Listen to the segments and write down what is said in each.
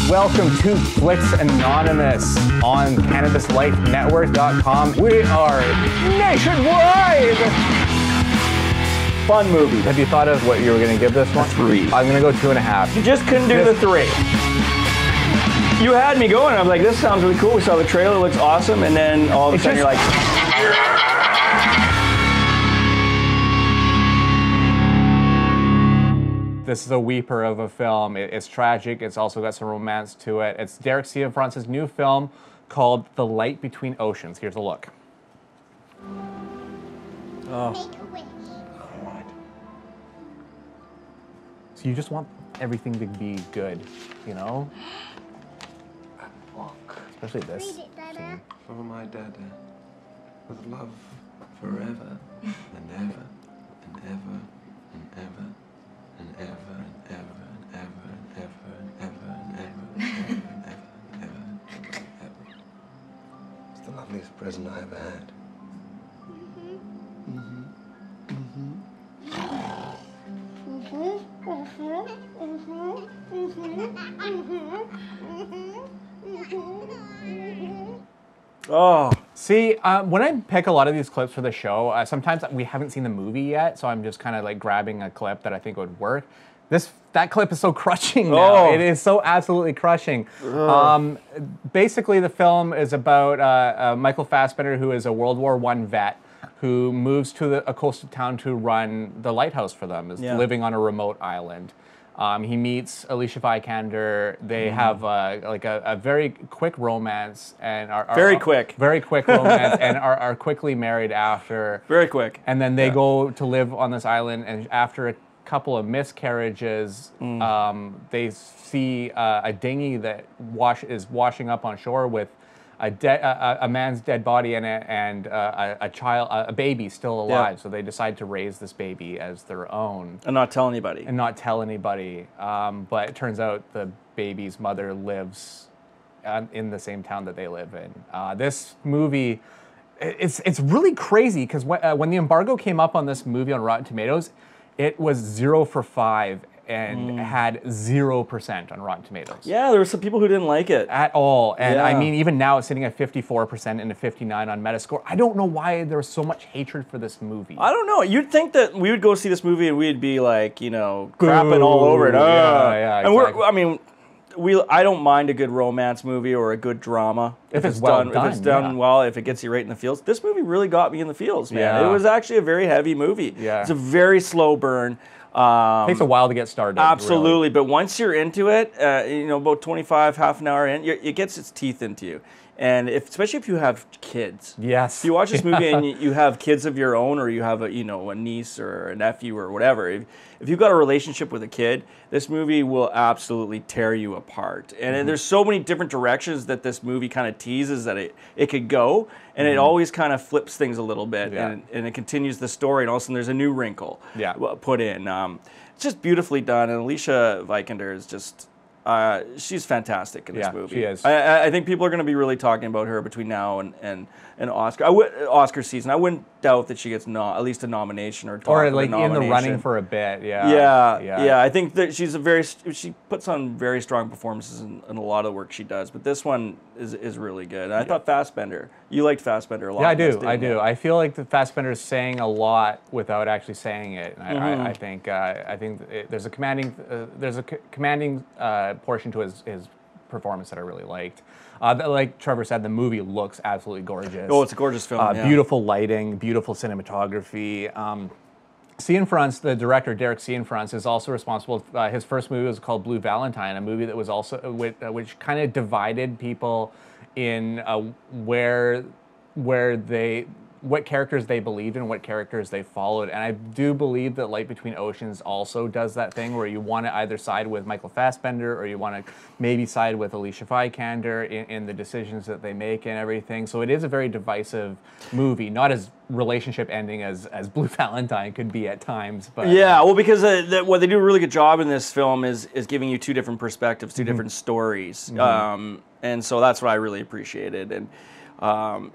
Welcome to Flix Anonymous on CannabisLifeNetwork.com. We are nationwide. Fun movie. Have you thought of what you were going to give this one? 3. I'm going to go 2.5. You just couldn't do the 3. You had me going. I was like, this sounds really cool. We saw the trailer, looks awesome, and then all of a sudden you're like... This is a weeper of a film. It's tragic. It's also got some romance to it. It's Derek Cianfrance's new film called The Light Between Oceans. Here's a look. Oh. Make a wish. God. So you just want everything to be good, you know? Especially this scene. For my dada, with love forever and ever and ever and ever. And ever and ever and ever and ever and ever and ever and ever and ever and ever and ever. It's the loveliest present I ever had. Oh. See, when I pick a lot of these clips for the show, sometimes we haven't seen the movie yet, so I'm just kind of like grabbing a clip that I think would work. That clip is so crushing now. Oh. It is so absolutely crushing. Basically, the film is about Michael Fassbender, who is a World War I vet, who moves to a coastal town to run the lighthouse for them, living on a remote island. He meets Alicia Vikander. They have like a very quick romance and are very quick romance and are quickly married after. Very quick. And then they go to live on this island, and after a couple of miscarriages, they see a dinghy that is washing up on shore with a man's dead body in it and a baby still alive. Yeah. So they decide to raise this baby as their own. And not tell anybody. But it turns out the baby's mother lives in the same town that they live in. This movie, it's really crazy because when the embargo came up on this movie on Rotten Tomatoes, it was 0 for 5 and had 0% on Rotten Tomatoes. Yeah, there were some people who didn't like it. At all. And I mean, even now it's sitting at 54% and a 59 on Metascore. I don't know why there was so much hatred for this movie. I don't know. You'd think that we would go see this movie and we'd be like, you know, crapping all over it. Yeah, exactly. I don't mind a good romance movie or a good drama. If it's well done. If it's done well, if it gets you right in the feels. This movie really got me in the feels, man. Yeah. It was actually a very heavy movie. Yeah. It's a very slow burn. Takes a while to get started. Absolutely, really. But once you're into it, about 25, half an hour in, it gets its teeth into you. And especially if you have kids. Yes. If you watch this movie and you have kids of your own, or you have a niece or a nephew or whatever, if you've got a relationship with a kid, this movie will absolutely tear you apart. And there's so many different directions that this movie kind of teases that it could go, and it always kind of flips things a little bit, and it continues the story, and all of a sudden there's a new wrinkle put in. It's just beautifully done, and Alicia Vikander is just... she's fantastic in this movie. She is. I think people are going to be really talking about her between now and Oscar. Oscar season. I wouldn't doubt that she gets at least a nomination or like in the running for a bit. Yeah. I think that she puts on very strong performances in a lot of the work she does. But this one is really good. And I thought Fassbender. You liked Fassbender a lot. Yeah, I do. I feel like the Fassbender is saying a lot without actually saying it. And I think there's a commanding portion to his performance that I really liked. Like Trevor said, the movie looks absolutely gorgeous. Oh, it's a gorgeous film. Beautiful lighting, beautiful cinematography. Cianfrance, the director, Derek Cianfrance, is also responsible. His first movie was called Blue Valentine, a movie that was also which kind of divided people in what characters they believed in, what characters they followed. And I do believe that Light Between Oceans also does that thing where you want to either side with Michael Fassbender or you want to maybe side with Alicia Vikander in the decisions that they make and everything. So it is a very divisive movie, not as relationship ending as Blue Valentine could be at times. But yeah, well, because what they do a really good job in this film is giving you two different perspectives, two different stories. And so that's what I really appreciated. And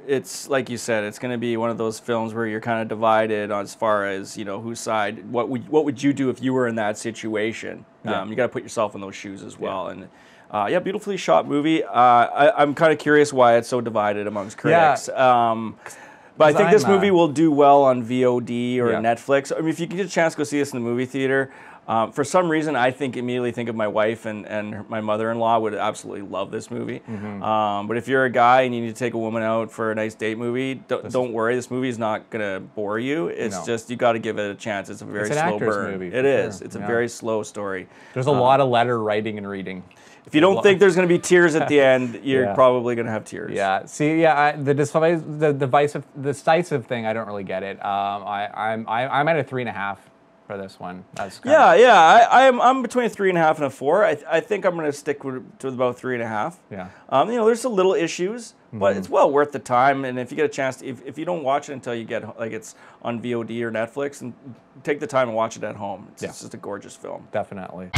it's like you said, it's going to be one of those films where you're kind of divided on as far as, you know, whose side, what would you do if you were in that situation? You got to put yourself in those shoes as well. And Yeah, beautifully shot movie. I'm kind of curious why it's so divided amongst critics. But I think this movie will do well on VOD or Netflix. I mean, if you can get a chance to go see this in the movie theater, for some reason, I immediately think of my wife and my mother-in-law would absolutely love this movie. But if you're a guy and you need to take a woman out for a nice date movie, don't worry. This movie is not going to bore you. It's just, you got to give it a chance. It's a very slow burn. Movie, it is. It's a very slow story. There's a lot of letter writing and reading. If you don't think there's going to be tears at the end, you're probably going to have tears. Yeah. See, the decisive thing, I don't really get it. I'm at a 3.5 for this one. That's I'm between a 3.5 and a 4. I think I'm going to stick to about 3.5. Yeah. There's some little issues, but it's well worth the time. And if you get a chance, if you don't watch it until you get it's on VOD or Netflix, and take the time and watch it at home. It's just a gorgeous film. Definitely.